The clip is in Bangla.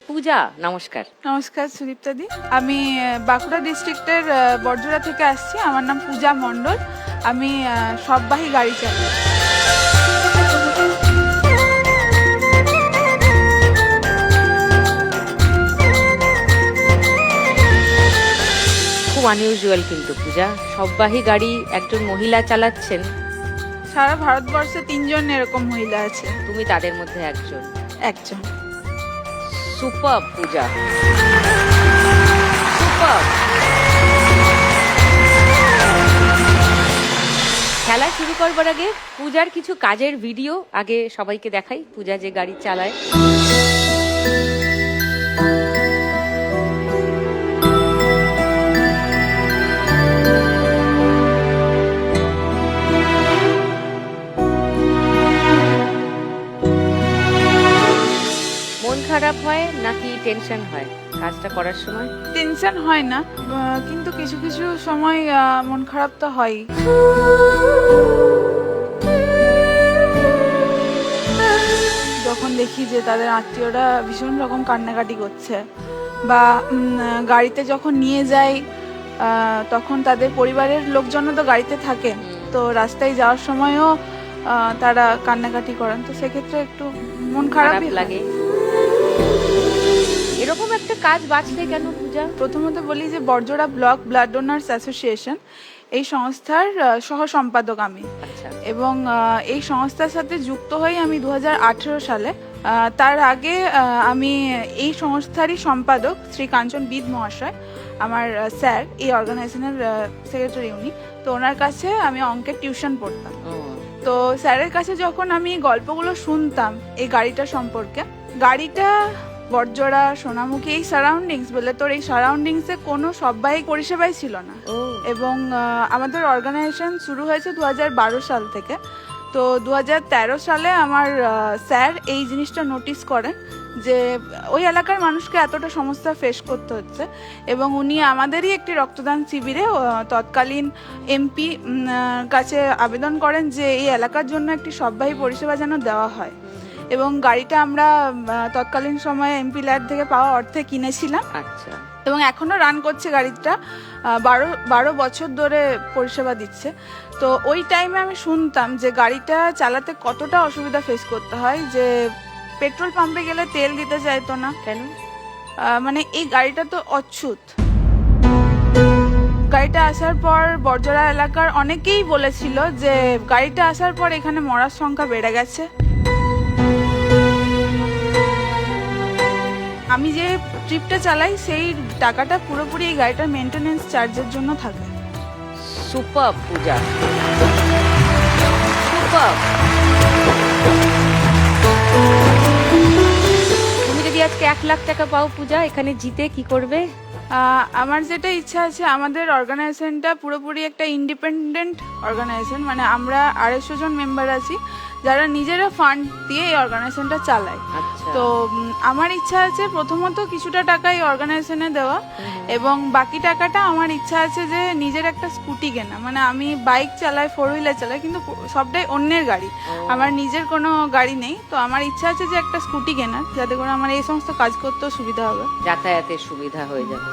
পূজা, নমস্কার। নমস্কার সুদীপ্তাদি। আমি বাঁকুড়া ডিস্ট্রিক্টের বড়জোড়া থেকে আসছি। আমার নাম পূজা মণ্ডল। আমি সববাহী গাড়ি চালাই। খুব আনইউজুয়াল কিন্তু পূজা, সববাহী গাড়ি একজন মহিলা চালাচ্ছেন। সারা ভারতবর্ষে 3 জন এরকম মহিলা আছে। তুমি তাদের মধ্যে একজন। একজন। সুপার পূজা, সুপার। খেলা শুরু করবার আগে পূজার কিছু কাজের ভিডিও আগে সবাইকে দেখাই। পূজা যে গাড়ি চালায়, মন খারাপ হয় নাকি টেনশন হয় কাজটা করার সময়? টেনশন হয় না, কিন্তু কিছু কিছু সময় মন খারাপ তো হয়। যখন দেখি যে তাদের আত্মীয়রা ভীষণ রকম কান্নাকাটি করছে, বা গাড়িতে যখন নিয়ে যাই তখন তাদের পরিবারের লোকজনও তো গাড়িতে থাকে, তো রাস্তায় যাওয়ার সময়ও তারা কান্নাকাটি করেন, তো সেক্ষেত্রে একটু মন খারাপ লাগে। এরকম একটা কাজ বাঁচলে কেন পূজা? প্রথমত বলি যে Barjora block blood donors association, এই সংস্থার সহ সম্পাদক আমি। এবং এই সংস্থার সাথে যুক্ত হই আমি 2018 সালে। তার আগে আমি এই সংস্থারই সম্পাদক শ্রী কাঞ্চন বিদ মহাশয়, আমার স্যার, এই অর্গানাইজেশনের সেক্রেটারি উনি, তো ওনার কাছে আমি অঙ্কের টিউশন পড়তাম। তো স্যারের কাছে যখন আমি গল্পগুলো শুনতাম এই গাড়িটা সম্পর্কে, গাড়িটা বড়জোড়া, সোনামুখী, এই সারাউন্ডিংস বলে, তোর এই সারাউন্ডিংসে কোনো সববাহী পরিষেবাই ছিল না। এবং আমাদের অর্গানাইজেশন শুরু হয়েছে 2012 সাল থেকে। তো 2013 সালে আমার স্যার এই জিনিসটা নোটিস করেন যে ওই এলাকার মানুষকে এতটা সমস্যা ফেস করতে হচ্ছে, এবং উনি আমাদেরই একটি রক্তদান শিবিরে তৎকালীন এমপি কাছে আবেদন করেন যে এই এলাকার জন্য একটি সববাহী পরিষেবা যেন দেওয়া হয়। এবং গাড়িটা আমরা তৎকালীন সময়ে এমপি ল্যাড থেকে পাওয়া অর্থে কিনেছিলাম। আচ্ছা। এবং এখনো রান করছে গাড়িটা, 12 বছর ধরে পরিষেবা দিচ্ছে। তো ওই টাইমে আমি শুনতাম যে গাড়িটা চালাতে কতটা অসুবিধা ফেস করতে হয়, যে পেট্রোল পাম্পে গেলে তেল দিতে চাইতো না। কেন? মানে এই গাড়িটা তো অচ্ছুত। গাড়িটা আসার পর বড়জোড়া এলাকার অনেকেই বলেছিল যে গাড়িটা আসার পর এখানে মরার সংখ্যা বেড়ে গেছে। আমি যে ট্রিপটা চালাই সেই টাকাটা পুরোপুরি এই গাড়িটার মেইনটেনেন্স চার্জের জন্য থাকে। সুপার পূজা, সুপার। তুমি যদি আজকে 1 লাখ টাকা পাও পূজা, এখানে জিতে কি করবে? আমার যেটা ইচ্ছা আছে, আমাদের অর্গানাইজেশনটা পুরোপুরি একটা ইন্ডিপেন্ডেন্ট অর্গানাইজেশন, মানে আমরা 250 জন মেম্বার আছি যারা নিজেরা ফান্ড দিয়ে এই অর্গানাইজেশনটা চালায়। তো আমার ইচ্ছা আছে প্রথমত কিছুটা টাকা এই অর্গানাইজেশনে দেওয়া, এবং বাকি টাকাটা আমার ইচ্ছা আছে যে নিজের একটা স্কুটি কেনা। মানে আমি বাইক চালাই, 4 হুইলার চালাই, কিন্তু সবটাই অন্যের গাড়ি, আমার নিজের কোনো গাড়ি নেই। তো আমার ইচ্ছা আছে যে একটা স্কুটি কেনার, যাতে করে আমার এই সমস্ত কাজ করতেও সুবিধা হবে, যাতায়াতের সুবিধা হয়ে যাবে।